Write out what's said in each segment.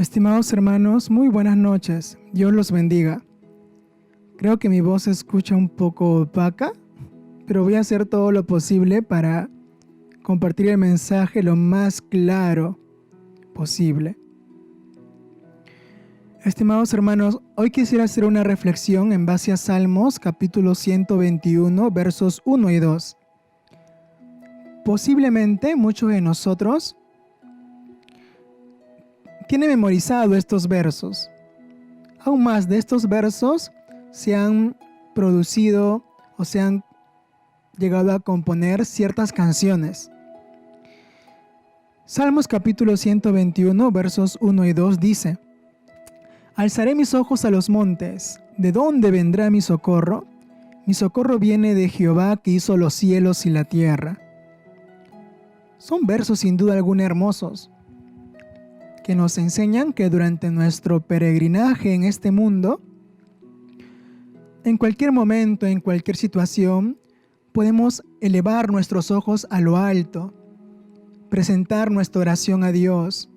Estimados hermanos, muy buenas noches. Dios los bendiga. Creo que mi voz se escucha un poco opaca, pero voy a hacer todo lo posible para compartir el mensaje lo más claro posible. Estimados hermanos, hoy quisiera hacer una reflexión en base a Salmos capítulo 121, versos 1 y 2. Posiblemente muchos de nosotros tienen memorizado estos versos. Aún más de estos versos se han producido o se han llegado a componer ciertas canciones. Salmos capítulo 121, versos 1 y 2 dice: Alzaré mis ojos a los montes, ¿de dónde vendrá mi socorro? Mi socorro viene de Jehová, que hizo los cielos y la tierra. Son versos sin duda alguna hermosos, que nos enseñan que durante nuestro peregrinaje en este mundo, en cualquier momento, en cualquier situación, podemos elevar nuestros ojos a lo alto, presentar nuestra oración a Dios,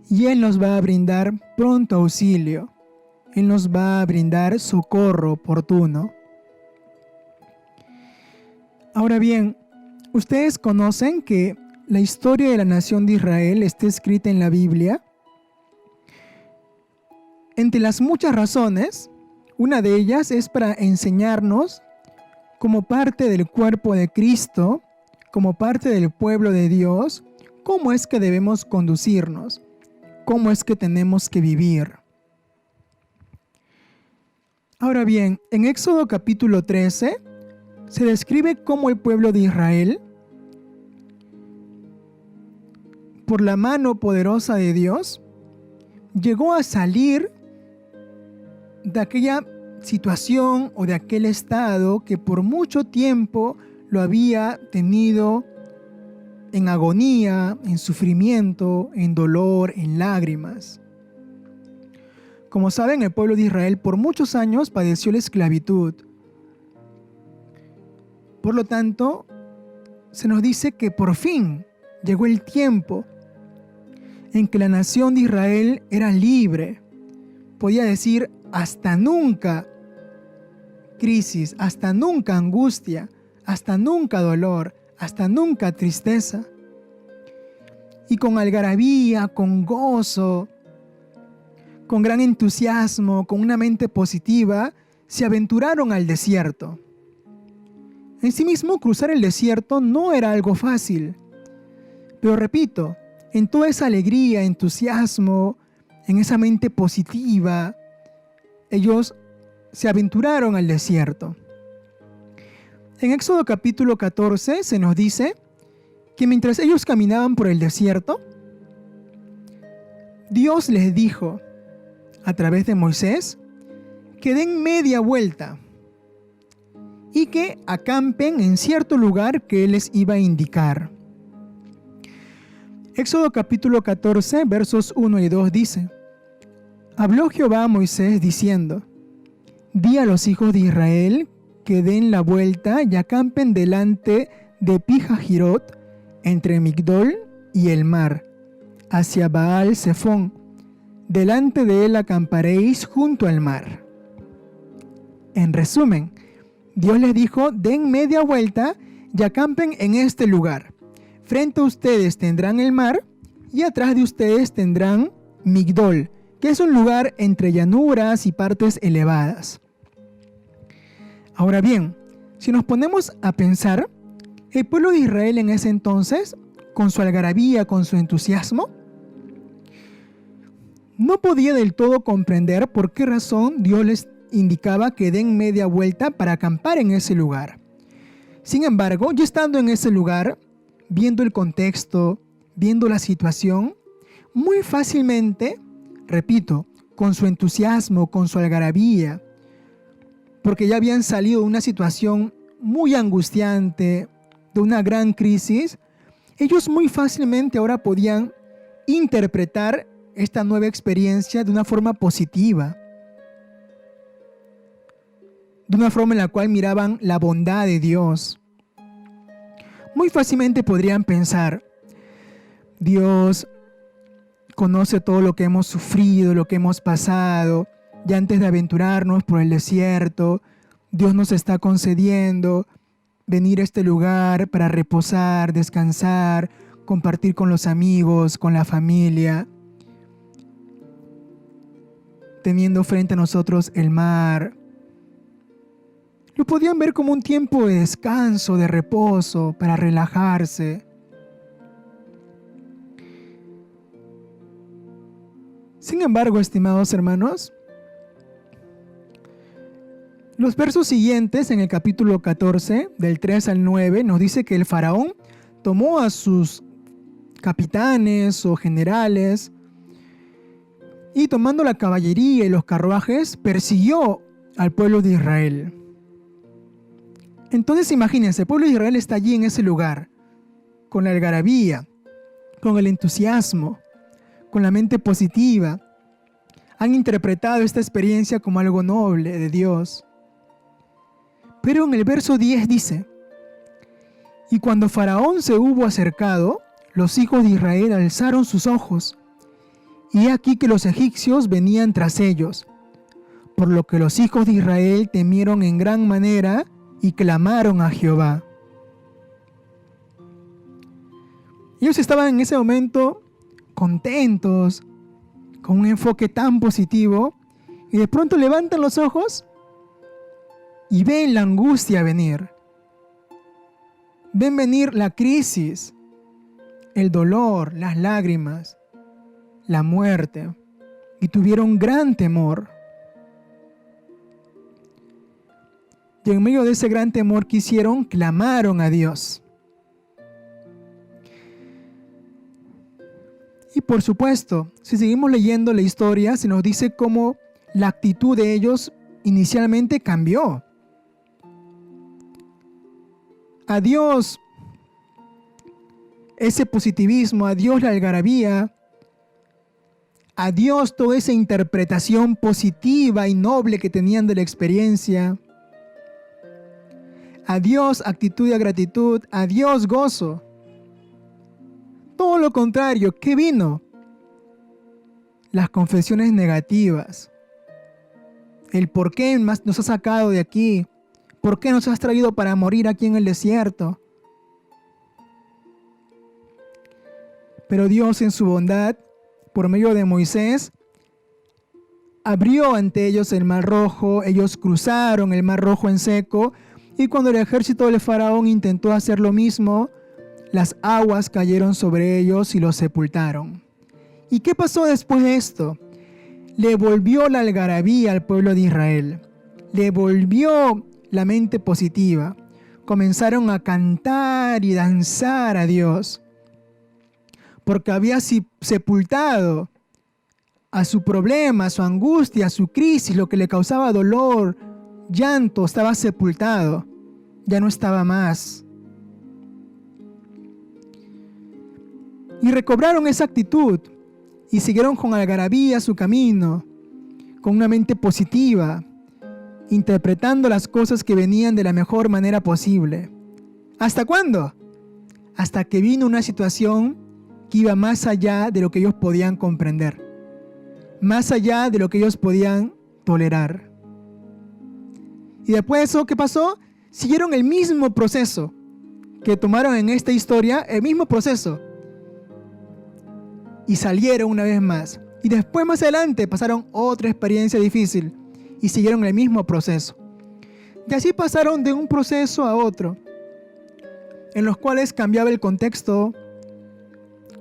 y Él nos va a brindar pronto auxilio. Él nos va a brindar socorro oportuno. Ahora bien, ustedes conocen que la historia de la nación de Israel está escrita en la Biblia. Entre las muchas razones, una de ellas es para enseñarnos, como parte del cuerpo de Cristo, como parte del pueblo de Dios, cómo es que debemos conducirnos, cómo es que tenemos que vivir. Ahora bien, en Éxodo capítulo 13 se describe cómo el pueblo de Israel, por la mano poderosa de Dios, llegó a salir de aquella situación o de aquel estado que por mucho tiempo lo había tenido en agonía, en sufrimiento, en dolor, en lágrimas. Como saben, el pueblo de Israel por muchos años padeció la esclavitud. Por lo tanto, se nos dice que por fin llegó el tiempo en que la nación de Israel era libre. Podía decir hasta nunca crisis, hasta nunca angustia, hasta nunca dolor, hasta nunca tristeza. Y con algarabía, con gozo, con gran entusiasmo, con una mente positiva, se aventuraron al desierto. En sí mismo, cruzar el desierto no era algo fácil. Pero repito, en toda esa alegría, entusiasmo, en esa mente positiva, ellos se aventuraron al desierto. En Éxodo capítulo 14 se nos dice que mientras ellos caminaban por el desierto, Dios les dijo a través de Moisés que den media vuelta y que acampen en cierto lugar que Él les iba a indicar. Éxodo capítulo 14, versos 1 y 2 dice: Habló Jehová a Moisés diciendo: Di a los hijos de Israel que den la vuelta y acampen delante de Pijahirot, entre Migdol y el mar, hacia Baal Zephón. Delante de él acamparéis junto al mar. En resumen, Dios les dijo: den media vuelta y acampen en este lugar. Frente a ustedes tendrán el mar y atrás de ustedes tendrán Migdol, que es un lugar entre llanuras y partes elevadas. Ahora bien, si nos ponemos a pensar, el pueblo de Israel en ese entonces, con su algarabía, con su entusiasmo, no podía del todo comprender por qué razón Dios les indicaba que den media vuelta para acampar en ese lugar. Sin embargo, ya estando en ese lugar, viendo el contexto, viendo la situación, muy fácilmente, repito, con su entusiasmo, con su algarabía, porque ya habían salido de una situación muy angustiante, de una gran crisis, ellos muy fácilmente ahora podían interpretar esta nueva experiencia de una forma positiva, de una forma en la cual miraban la bondad de Dios. Muy fácilmente podrían pensar: Dios conoce todo lo que hemos sufrido, lo que hemos pasado. Ya antes de aventurarnos por el desierto, Dios nos está concediendo venir a este lugar para reposar, descansar, compartir con los amigos, con la familia, teniendo frente a nosotros el mar. Lo podían ver como un tiempo de descanso, de reposo, para relajarse. Sin embargo, estimados hermanos, los versos siguientes, en el capítulo 14, del 3 al 9, nos dice que el faraón tomó a sus capitanes o generales y, tomando la caballería y los carruajes, persiguió al pueblo de Israel. Entonces imagínense, el pueblo de Israel está allí en ese lugar, con la algarabía, con el entusiasmo, con la mente positiva. Han interpretado esta experiencia como algo noble de Dios. Pero en el verso 10 dice: y cuando Faraón se hubo acercado, los hijos de Israel alzaron sus ojos, y he aquí que los egipcios venían tras ellos, por lo que los hijos de Israel temieron en gran manera y clamaron a Jehová. Ellos estaban en ese momento contentos, con un enfoque tan positivo, y de pronto levantan los ojos y ven la angustia venir. Ven venir la crisis, el dolor, las lágrimas, la muerte, y tuvieron gran temor. Y en medio de ese gran temor que hicieron, clamaron a Dios. Y por supuesto, si seguimos leyendo la historia, se nos dice cómo la actitud de ellos inicialmente cambió. Adiós ese positivismo, adiós la algarabía, adiós toda esa interpretación positiva y noble que tenían de la experiencia. Adiós actitud de gratitud, adiós gozo. Todo lo contrario, ¿qué vino? Las confesiones negativas. El por qué nos has sacado de aquí. ¿Por qué nos has traído para morir aquí en el desierto? Pero Dios, en su bondad, por medio de Moisés, abrió ante ellos el mar rojo. Ellos cruzaron el mar rojo en seco, y cuando el ejército del faraón intentó hacer lo mismo, las aguas cayeron sobre ellos y los sepultaron. ¿Y qué pasó después de esto? Le volvió la algarabía al pueblo de Israel. Le volvió la mente positiva. Comenzaron a cantar y danzar a Dios, porque había sepultado a su problema, a su angustia, a su crisis, lo que le causaba dolor, llanto, estaba sepultado. Ya no estaba más. Y recobraron esa actitud y siguieron con algarabía su camino, con una mente positiva, interpretando las cosas que venían de la mejor manera posible. ¿Hasta cuándo? Hasta que vino una situación que iba más allá de lo que ellos podían comprender, más allá de lo que ellos podían tolerar. Y después de eso, ¿qué pasó? Siguieron el mismo proceso que tomaron en esta historia, el mismo proceso. Y salieron una vez más. Y después, más adelante, pasaron otra experiencia difícil y siguieron el mismo proceso. Y así pasaron de un proceso a otro, en los cuales cambiaba el contexto,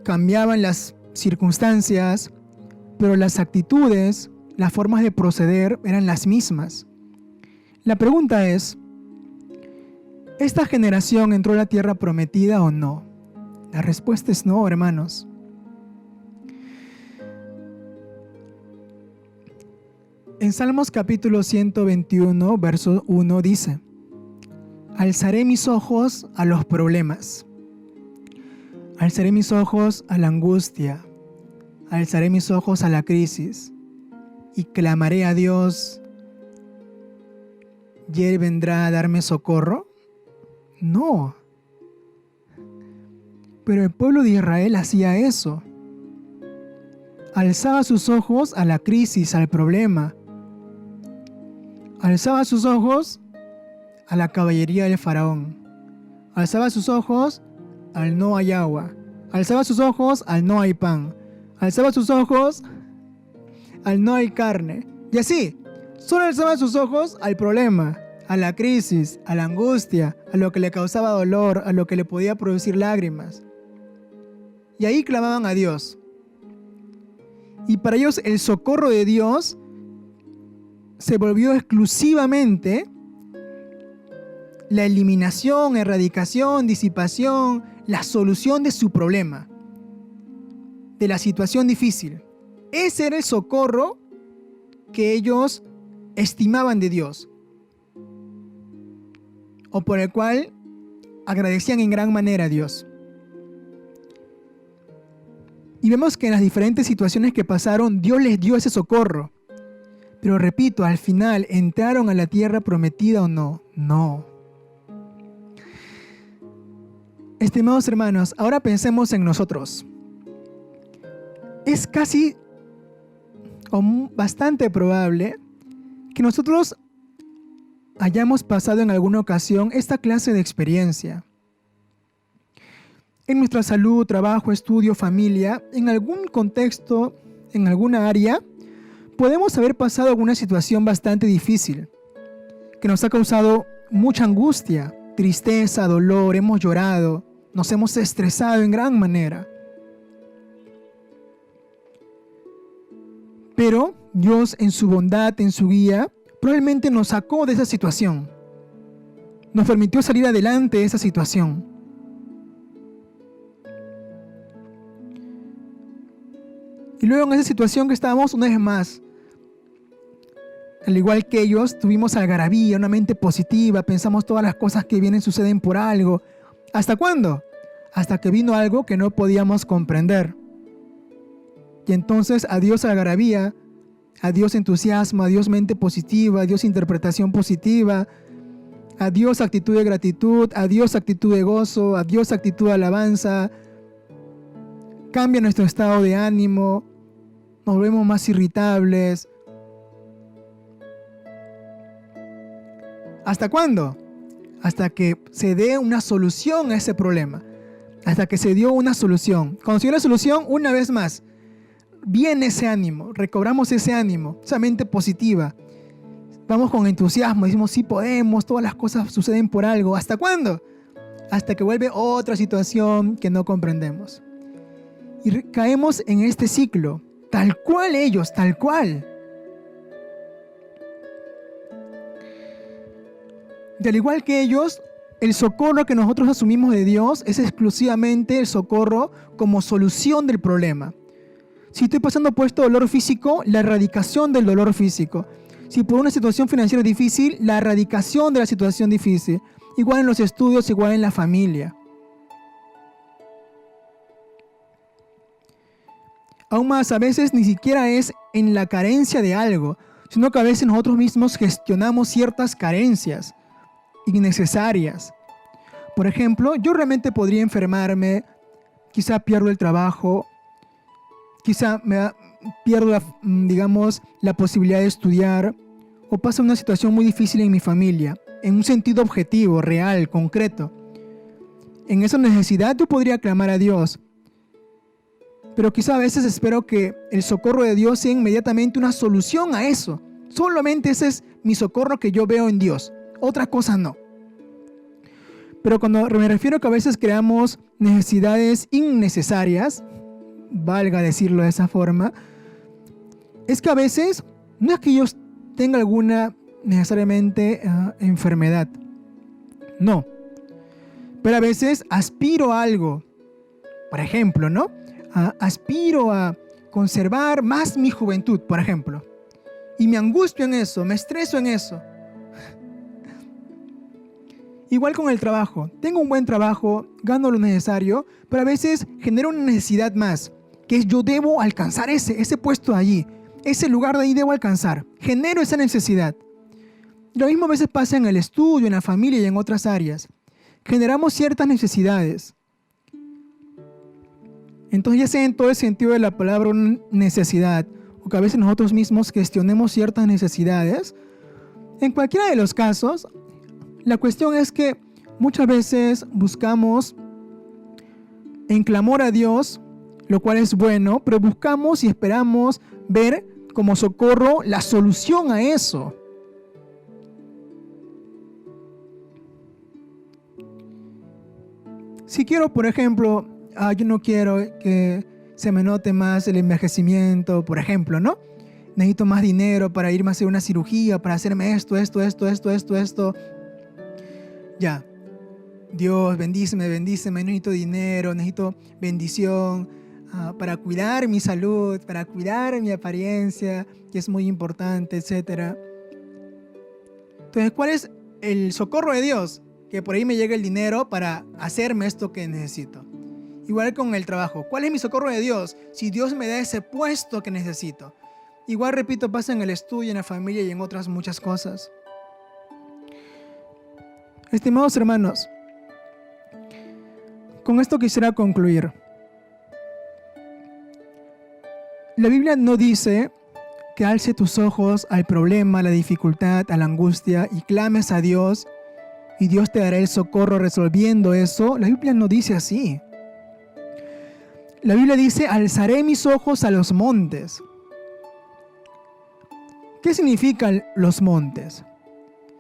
cambiaban las circunstancias, pero las actitudes, las formas de proceder eran las mismas. La pregunta es, ¿esta generación entró a la tierra prometida o no? La respuesta es no, hermanos. En Salmos capítulo 121, verso 1 dice: alzaré mis ojos a los problemas, alzaré mis ojos a la angustia, alzaré mis ojos a la crisis y clamaré a Dios, ¿y Él vendrá a darme socorro? No. Pero el pueblo de Israel hacía eso. alzaba sus ojos a la crisis, al problema. Alzaba sus ojos a la caballería del faraón. Alzaba sus ojos al no hay agua. Alzaba sus ojos al no hay pan. Alzaba sus ojos al no hay carne. Y así, solo alzaba sus ojos al problema, a la crisis, a la angustia, a lo que le causaba dolor, a lo que le podía producir lágrimas. Y ahí clamaban a Dios. Y para ellos el socorro de Dios se volvió exclusivamente la eliminación, erradicación, disipación, la solución de su problema, de la situación difícil. Ese era el socorro que ellos estimaban de Dios, o por el cual agradecían en gran manera a Dios. Y vemos que en las diferentes situaciones que pasaron, Dios les dio ese socorro. Pero repito, al final, ¿entraron a la tierra prometida o no? No. Estimados hermanos, ahora pensemos en nosotros. Es casi o bastante probable que nosotros hayamos pasado en alguna ocasión esta clase de experiencia. En nuestra salud, trabajo, estudio, familia, en algún contexto, en alguna área, podemos haber pasado alguna situación bastante difícil, que nos ha causado mucha angustia, tristeza, dolor, hemos llorado, nos hemos estresado en gran manera. Pero Dios, en su bondad, en su guía, probablemente nos sacó de esa situación. Nos permitió salir adelante de esa situación. Y luego en esa situación que estábamos, una vez más, al igual que ellos, tuvimos algarabía, una mente positiva, pensamos todas las cosas que vienen suceden por algo. ¿Hasta cuándo? Hasta que vino algo que no podíamos comprender. Y entonces adiós algarabía, adiós entusiasmo, adiós mente positiva, adiós interpretación positiva, adiós actitud de gratitud, adiós actitud de gozo, adiós actitud de alabanza. Cambia nuestro estado de ánimo, nos volvemos más irritables. ¿Hasta cuándo? Hasta que se dé una solución a ese problema. Hasta que se dio una solución. Cuando se dio la solución, una vez más, viene ese ánimo, recobramos ese ánimo, esa mente positiva. Vamos con entusiasmo, decimos sí podemos, todas las cosas suceden por algo. ¿Hasta cuándo? Hasta que vuelve otra situación que no comprendemos. Y caemos en este ciclo, tal cual ellos, tal cual. Y al igual que ellos, el socorro que nosotros asumimos de Dios es exclusivamente el socorro como solución del problema. Si estoy pasando por este dolor físico, la erradicación del dolor físico. Si por una situación financiera difícil, la erradicación de la situación difícil. Igual en los estudios, igual en la familia. Aún más, a veces ni siquiera es en la carencia de algo, sino que a veces nosotros mismos gestionamos ciertas carencias innecesarias. Por ejemplo, yo realmente podría enfermarme, quizá pierdo el trabajo, quizá pierdo la posibilidad de estudiar, o pasa una situación muy difícil en mi familia, en un sentido objetivo, real, concreto. En esa necesidad yo podría clamar a Dios, pero quizá a veces espero que el socorro de Dios sea inmediatamente una solución a eso. Solamente ese es mi socorro que yo veo en Dios, otra cosa no. Pero cuando me refiero a que a veces creamos necesidades innecesarias, valga decirlo de esa forma, es que a veces no es que yo tenga alguna necesariamente enfermedad, no, pero a veces aspiro a algo, por ejemplo, ¿no? Aspiro a conservar más mi juventud, por ejemplo, y me angustio en eso, me estreso en eso. Igual con el trabajo, tengo un buen trabajo, gano lo necesario, pero a veces genero una necesidad más, que es yo debo alcanzar ese puesto de allí, ese lugar de ahí debo alcanzar, genero esa necesidad. Lo mismo a veces pasa en el estudio, en la familia y en otras áreas. Generamos ciertas necesidades. Entonces ya sea en todo el sentido de la palabra una necesidad, o que a veces nosotros mismos gestionemos ciertas necesidades, en cualquiera de los casos, la cuestión es que muchas veces buscamos en clamor a Dios, lo cual es bueno, pero buscamos y esperamos ver como socorro la solución a eso. Si quiero, por ejemplo, yo no quiero que se me note más el envejecimiento, por ejemplo, ¿no? Necesito más dinero para irme a hacer una cirugía, para hacerme esto. Ya. Dios, bendíceme, necesito dinero, necesito bendición para cuidar mi salud, para cuidar mi apariencia, que es muy importante, etc. Entonces, ¿cuál es el socorro de Dios? Que por ahí me llegue el dinero para hacerme esto que necesito. Igual con el trabajo. ¿Cuál es mi socorro de Dios? Si Dios me da ese puesto que necesito. Igual, repito, pasa en el estudio, en la familia y en otras muchas cosas. Estimados hermanos, con esto quisiera concluir. La Biblia no dice que alce tus ojos al problema, a la dificultad, a la angustia y clames a Dios y Dios te dará el socorro resolviendo eso. La Biblia no dice así. La Biblia dice, alzaré mis ojos a los montes. ¿Qué significan los montes?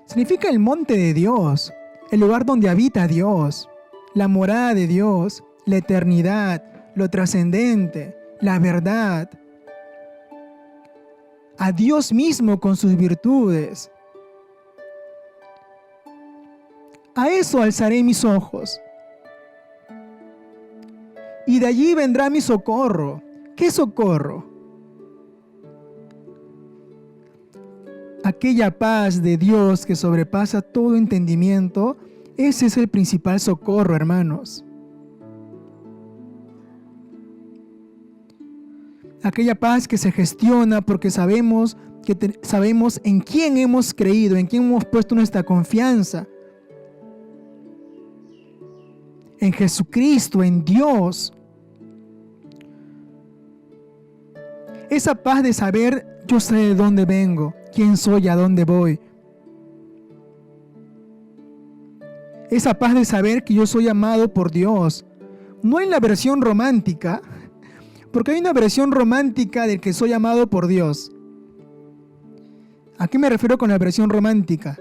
Significa el monte de Dios, el lugar donde habita Dios, la morada de Dios, la eternidad, lo trascendente, la verdad. A Dios mismo con sus virtudes. A eso alzaré mis ojos. Y de allí vendrá mi socorro. ¿Qué socorro? Aquella paz de Dios que sobrepasa todo entendimiento, ese es el principal socorro, hermanos. Aquella paz que se gestiona porque sabemos en quién hemos creído, en quién hemos puesto nuestra confianza. En Jesucristo, en Dios. Esa paz de saber, yo sé de dónde vengo, quién soy, a dónde voy. Esa paz de saber que yo soy amado por Dios. No en la versión romántica, porque hay una versión romántica del que soy amado por Dios. ¿A qué me refiero con la versión romántica?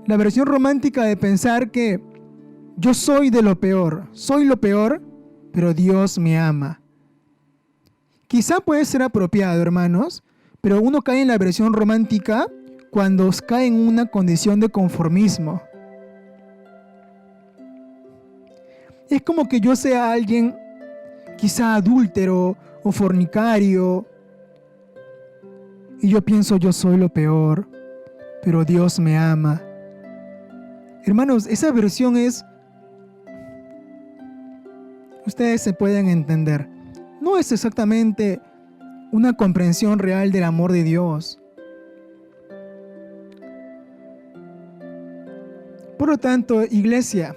La versión romántica de pensar que yo soy lo peor, pero Dios me ama. Quizá puede ser apropiado, hermanos, pero uno cae en la versión romántica cuando cae en una condición de conformismo. Es como que yo sea alguien quizá adúltero o fornicario y yo pienso yo soy lo peor, pero Dios me ama. Hermanos, esa versión es, ustedes se pueden entender, no es exactamente una comprensión real del amor de Dios. Por lo tanto, iglesia,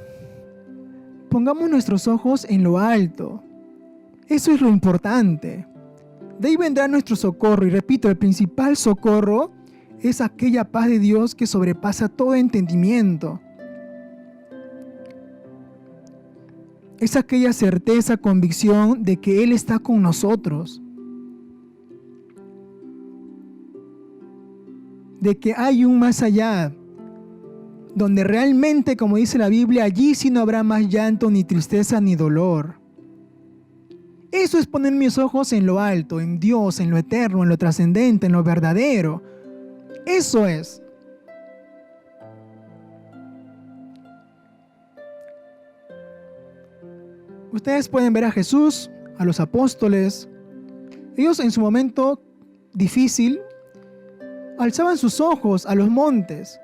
pongamos nuestros ojos en lo alto. Eso es lo importante. De ahí vendrá nuestro socorro. Y repito, el principal socorro es aquella paz de Dios que sobrepasa todo entendimiento. Es aquella certeza, convicción de que Él está con nosotros. De que hay un más allá. Donde realmente, como dice la Biblia, allí sí no habrá más llanto, ni tristeza, ni dolor. Eso es poner mis ojos en lo alto, en Dios, en lo eterno, en lo trascendente, en lo verdadero. Eso es. Ustedes pueden ver a Jesús, a los apóstoles. Ellos en su momento difícil alzaban sus ojos a los montes.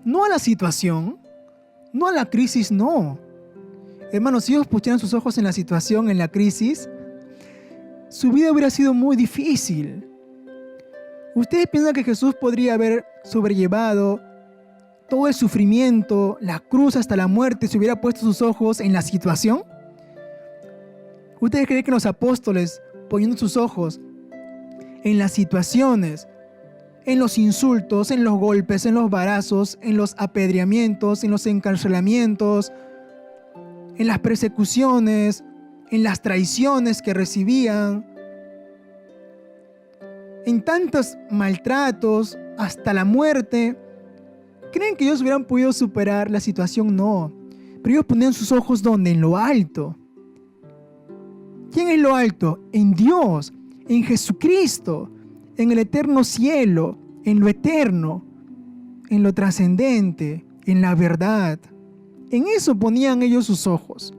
No a la situación, no a la crisis, no. Hermanos, si ellos pusieran sus ojos en la situación, en la crisis, su vida hubiera sido muy difícil. ¿Ustedes piensan que Jesús podría haber sobrellevado todo el sufrimiento, la cruz hasta la muerte, se hubiera puesto sus ojos en la situación? ¿Ustedes creen que los apóstoles, poniendo sus ojos en las situaciones, en los insultos, en los golpes, en los varazos, en los apedreamientos, en los encarcelamientos, en las persecuciones, en las traiciones que recibían, en tantos maltratos, hasta la muerte, creen que ellos hubieran podido superar la situación? No. Pero ellos ponían sus ojos ¿dónde? En lo alto. ¿Quién es lo alto? En Dios, en Jesucristo, en el eterno cielo, en lo eterno, en lo trascendente, en la verdad. En eso ponían ellos sus ojos.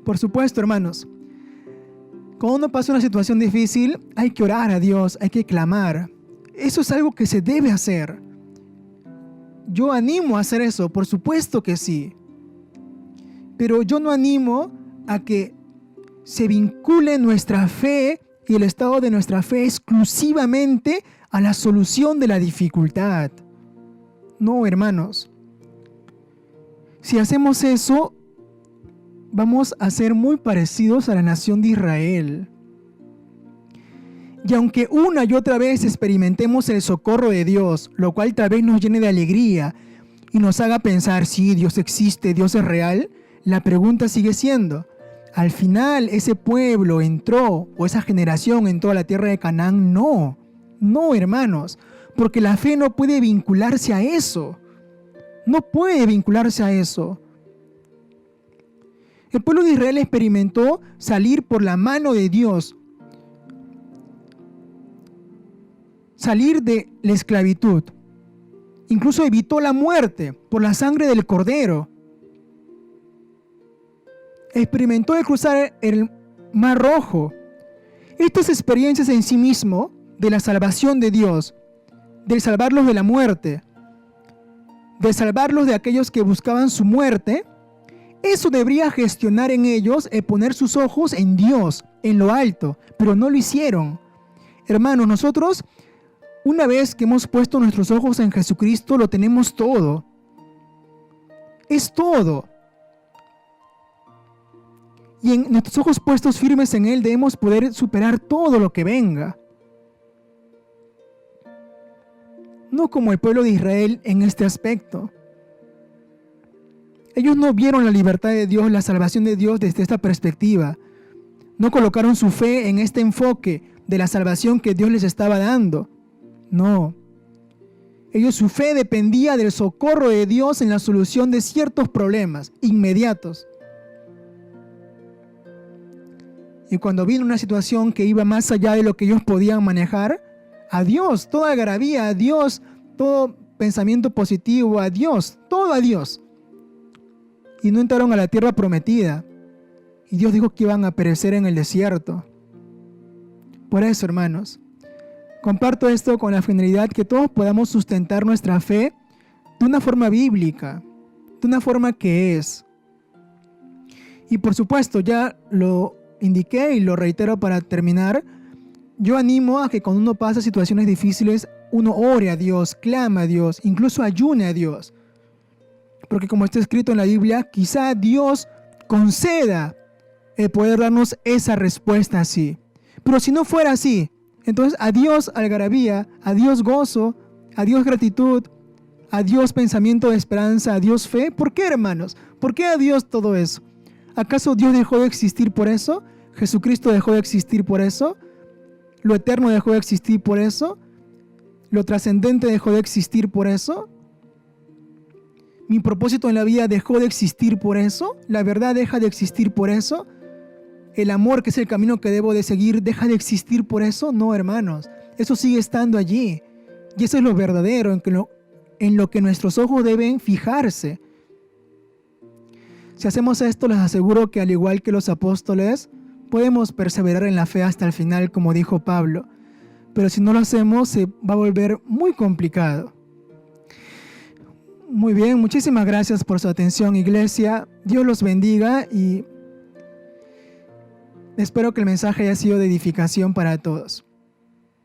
Por supuesto, hermanos, cuando uno pasa una situación difícil, hay que orar a Dios, hay que clamar. Eso es algo que se debe hacer. Yo animo a hacer eso, por supuesto que sí. Pero yo no animo a que se vincule nuestra fe y el estado de nuestra fe exclusivamente a la solución de la dificultad. No, hermanos. Si hacemos eso, vamos a ser muy parecidos a la nación de Israel. Y aunque una y otra vez experimentemos el socorro de Dios, lo cual tal vez nos llene de alegría y nos haga pensar, sí, Dios existe, Dios es real, la pregunta sigue siendo, ¿al final ese pueblo entró o esa generación entró a la tierra de Canaán? No, no, hermanos, porque la fe no puede vincularse a eso. No puede vincularse a eso. El pueblo de Israel experimentó salir por la mano de Dios, salir de la esclavitud. Incluso evitó la muerte por la sangre del Cordero. Experimentó el cruzar el Mar Rojo. Estas experiencias en sí mismo, de la salvación de Dios, de salvarlos de la muerte, de salvarlos de aquellos que buscaban su muerte, eso debería gestionar en ellos el poner sus ojos en Dios, en lo alto, pero no lo hicieron. Hermanos, nosotros, una vez que hemos puesto nuestros ojos en Jesucristo, lo tenemos todo. Es todo. Y en nuestros ojos puestos firmes en Él debemos poder superar todo lo que venga. No como el pueblo de Israel en este aspecto. Ellos no vieron la libertad de Dios, la salvación de Dios desde esta perspectiva. No colocaron su fe en este enfoque de la salvación que Dios les estaba dando. No. Ellos, su fe dependía del socorro de Dios en la solución de ciertos problemas inmediatos. Y cuando vino una situación que iba más allá de lo que ellos podían manejar, a Dios, toda algarabía, a Dios, todo pensamiento positivo, a Dios, todo a Dios. Y no entraron a la tierra prometida. Y Dios dijo que iban a perecer en el desierto. Por eso, hermanos, comparto esto con la finalidad que todos podamos sustentar nuestra fe de una forma bíblica, de una forma que es. Y por supuesto, ya lo indiqué y lo reitero para terminar, yo animo a que cuando uno pasa situaciones difíciles, uno ore a Dios, clama a Dios, incluso ayune a Dios. Porque como está escrito en la Biblia, quizá Dios conceda el poder darnos esa respuesta así. Pero si no fuera así, entonces adiós algarabía, adiós gozo, adiós gratitud, adiós pensamiento de esperanza, adiós fe. ¿Por qué, hermanos? ¿Por qué adiós todo eso? ¿Acaso Dios dejó de existir por eso? ¿Jesucristo dejó de existir por eso? ¿Lo eterno dejó de existir por eso? ¿Lo trascendente dejó de existir por eso? ¿Mi propósito en la vida dejó de existir por eso? ¿La verdad deja de existir por eso? ¿El amor, que es el camino que debo de seguir, deja de existir por eso? No, hermanos. Eso sigue estando allí. Y eso es lo verdadero, en lo que nuestros ojos deben fijarse. Si hacemos esto, les aseguro que al igual que los apóstoles, podemos perseverar en la fe hasta el final, como dijo Pablo. Pero si no lo hacemos, se va a volver muy complicado. Muy bien, muchísimas gracias por su atención, iglesia. Dios los bendiga y espero que el mensaje haya sido de edificación para todos.